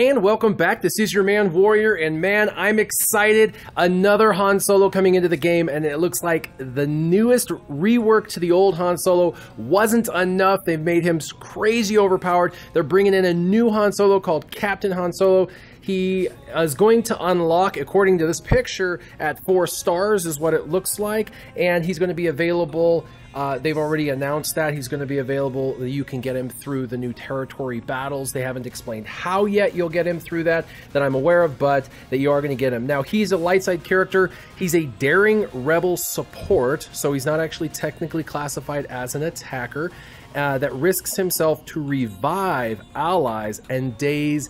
And welcome back. This is your man Warrior, and man, I'm excited. Another Han Solo coming into the game, and it looks like the newest rework to the old Han Solo wasn't enough. They've made him crazy overpowered. They're bringing in a new Han Solo called Captain Han Solo. He is going to unlock, according to this picture, at 4 stars is what it looks like, and he's going to be available. They've already announced that he's going to be available. You can get him through the new territory battles. They haven't explained how yet you'll get him through that I'm aware of, but that you are going to get him. Now, he's a light side character. He's a daring rebel support, so he's not actually technically classified as an attacker that risks himself to revive allies and daze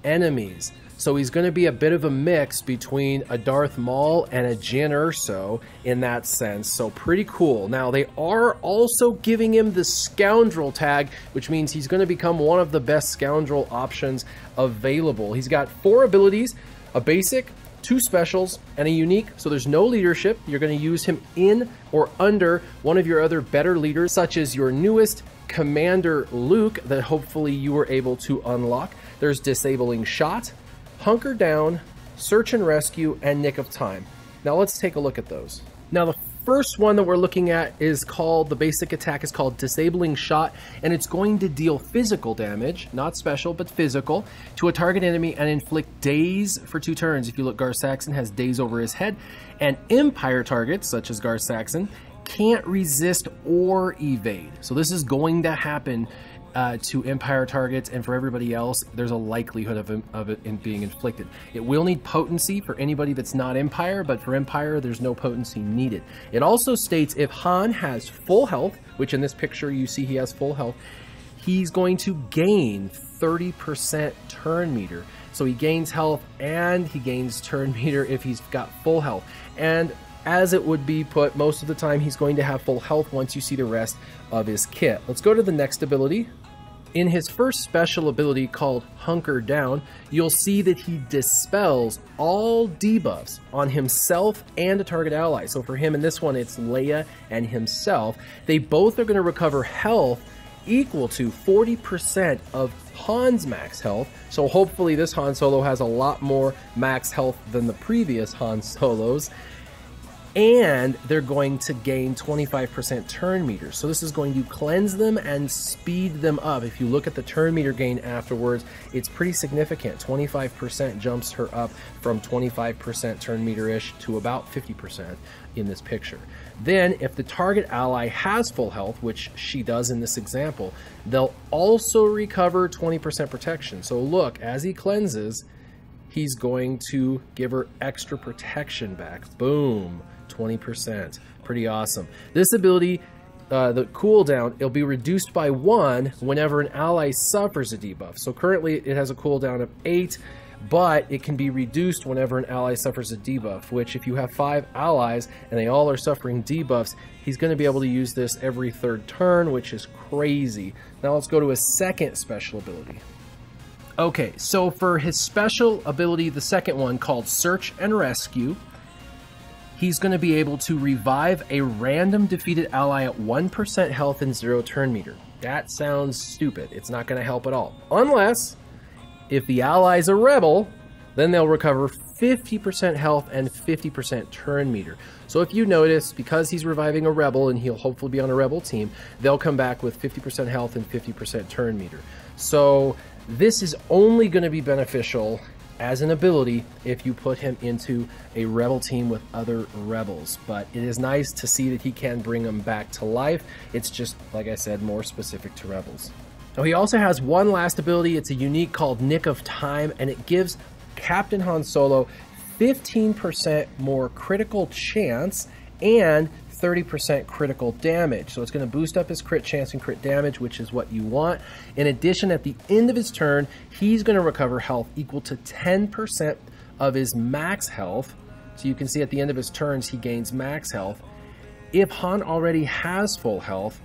enemies. So he's going to be a bit of a mix between a Darth Maul and a Jyn Erso in that sense. So pretty cool. Now they are also giving him the Scoundrel tag, which means he's going to become one of the best Scoundrel options available. He's got 4 abilities, a basic, 2 specials, and a unique. So there's no leadership. You're going to use him in or under one of your other better leaders, such as your newest Commander Luke that hopefully you were able to unlock. There's Disabling Shot, Hunker Down, Search and Rescue, and Nick of Time. Now let's take a look at those. Now the first one that we're looking at is called, the basic attack is called Disabling Shot, and it's going to deal physical damage, not special, but physical, to a target enemy and inflict daze for 2 turns. If you look, Gar Saxon has daze over his head, and Empire targets, such as Gar Saxon, can't resist or evade. So this is going to happen to Empire targets, and for everybody else, there's a likelihood of it being inflicted. It will need potency for anybody that's not Empire, but for Empire, there's no potency needed. It also states if Han has full health, which in this picture you see he has full health, he's going to gain 30% turn meter. So he gains health and he gains turn meter if he's got full health. And as it would be put, most of the time he's going to have full health once you see the rest of his kit. Let's go to the next ability. In his first special ability called Hunker Down, you'll see that he dispels all debuffs on himself and a target ally. So for him in this one, it's Leia and himself. They both are going to recover health equal to 40% of Han's max health. So hopefully this Han Solo has a lot more max health than the previous Han Solos. And they're going to gain 25% turn meter. So this is going to cleanse them and speed them up. If you look at the turn meter gain afterwards, it's pretty significant. 25% jumps her up from 25% turn meter-ish to about 50% in this picture. Then if the target ally has full health, which she does in this example, they'll also recover 20% protection. So look, as he cleanses, he's going to give her extra protection back. Boom. 20%. Pretty awesome. This ability, the cooldown, it'll be reduced by 1 whenever an ally suffers a debuff. So currently it has a cooldown of 8, but it can be reduced whenever an ally suffers a debuff, which if you have 5 allies and they all are suffering debuffs, he's going to be able to use this every 3rd turn, which is crazy. Now let's go to his second special ability. Okay, so for his special ability, the second one called Search and Rescue, he's going to be able to revive a random defeated ally at 1% health and 0 turn meter. That sounds stupid. It's not going to help at all. Unless, if the ally's a rebel, then they'll recover 50% health and 50% turn meter. So if you notice, because he's reviving a rebel and he'll hopefully be on a rebel team, they'll come back with 50% health and 50% turn meter. So this is only going to be beneficial as an ability if you put him into a rebel team with other rebels, but it is nice to see that he can bring them back to life. It's just, like I said, more specific to rebels. Now he also has one last ability. It's a unique called Nick of Time, and it gives Captain Han Solo 15% more critical chance and 30% critical damage. So it's going to boost up his crit chance and crit damage, which is what you want. In addition, at the end of his turn, he's going to recover health equal to 10% of his max health. So you can see at the end of his turns, he gains max health. If Han already has full health,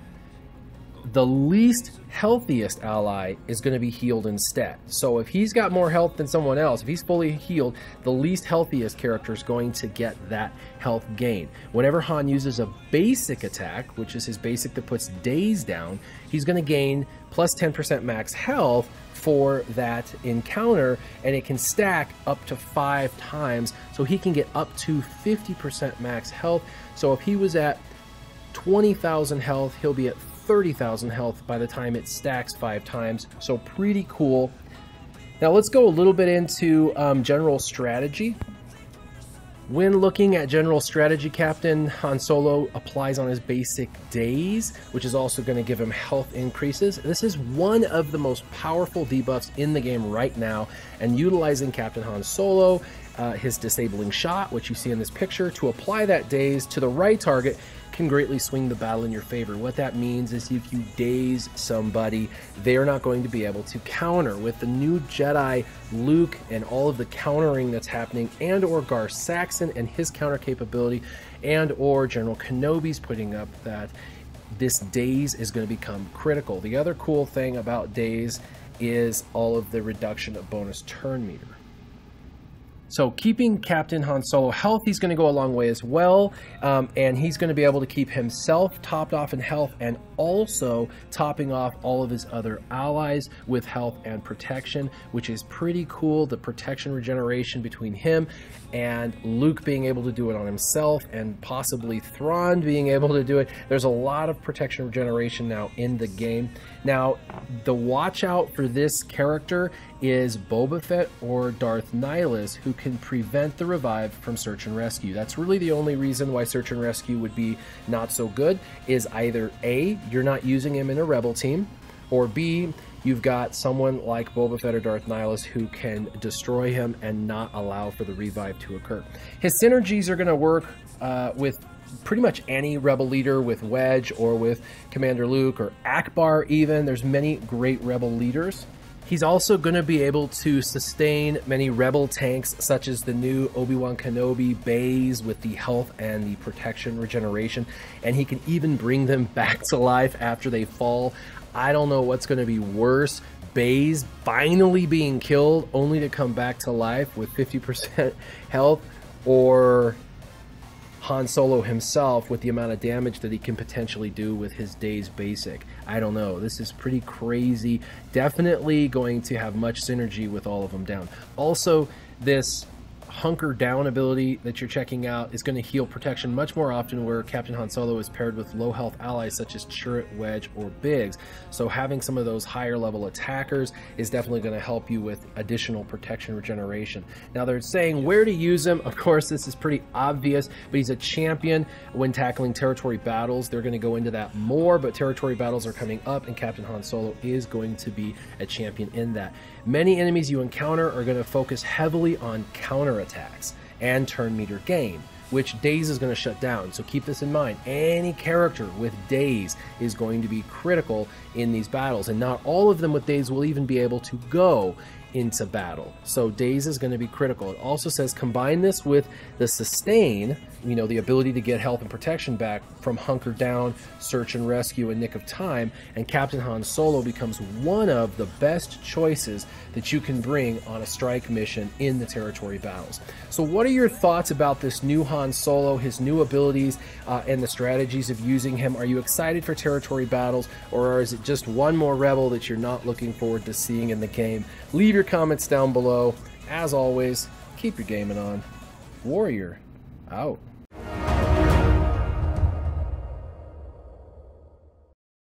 the least healthiest ally is going to be healed instead. So if he's got more health than someone else, if he's fully healed, the least healthiest character is going to get that health gain. Whenever Han uses a basic attack, which is his basic that puts daze down, he's going to gain plus 10% max health for that encounter, and it can stack up to 5 times, so he can get up to 50% max health. So if he was at 20,000 health, he'll be at 30,000 health by the time it stacks 5 times. So pretty cool. Now let's go a little bit into general strategy. When looking at general strategy, Captain Han Solo applies on his basic daze, which is also going to give him health increases. This is one of the most powerful debuffs in the game right now, and utilizing Captain Han Solo, his disabling shot, which you see in this picture, to apply that daze to the right target can greatly swing the battle in your favor. What that means is if you daze somebody, they're not going to be able to counter. With the new Jedi Luke and all of the countering that's happening, and or Gar Saxon and his counter capability, and or General Kenobi's putting up that, this daze is going to become critical. The other cool thing about daze is all of the reduction of bonus turn meter. So keeping Captain Han Solo healthy is going to go a long way as well, and he's going to be able to keep himself topped off in health and also topping off all of his other allies with health and protection, which is pretty cool. The protection regeneration between him and Luke being able to do it on himself, and possibly Thrawn being able to do it. There's a lot of protection regeneration now in the game. Now, the watch out for this character is Boba Fett or Darth Nihilus, who can prevent the revive from search and rescue. That's really the only reason why search and rescue would be not so good, is either A, you're not using him in a rebel team, or B, you've got someone like Boba Fett or Darth Nihilus who can destroy him and not allow for the revive to occur. His synergies are going to work with pretty much any rebel leader, with Wedge or with Commander Luke or Akbar even. There's many great rebel leaders. He's also going to be able to sustain many rebel tanks, such as the new Obi-Wan Kenobi Baze with the health and the protection regeneration, and he can even bring them back to life after they fall. I don't know what's going to be worse, Baze finally being killed only to come back to life with 50% health, or Han Solo himself with the amount of damage that he can potentially do with his Daze basic. I don't know. This is pretty crazy. Definitely going to have much synergy with all of them down. Also, this hunker down ability that you're checking out is going to heal protection much more often, where Captain Han Solo is paired with low health allies such as Chirrut, Wedge, or Biggs. So having some of those higher level attackers is definitely going to help you with additional protection regeneration. Now they're saying where to use him. Of course, this is pretty obvious, but he's a champion when tackling territory battles. They're going to go into that more, but territory battles are coming up, and Captain Han Solo is going to be a champion in that. Many enemies you encounter are going to focus heavily on counterattacks and turn meter gain, which Daze is going to shut down. So keep this in mind. Any character with Daze is going to be critical in these battles, and not all of them with Daze will even be able to go into battle. So Daze is going to be critical. It also says combine this with the sustain, you know, the ability to get health and protection back from hunker down, search and rescue, and nick of time, and Captain Han Solo becomes one of the best choices that you can bring on a strike mission in the territory battles. So what are your thoughts about this new Han Solo, his new abilities, and the strategies of using him? Are you excited for territory battles, or is it just one more rebel that you're not looking forward to seeing in the game? Leave your comments down below. As always, keep your gaming on. Warrior out.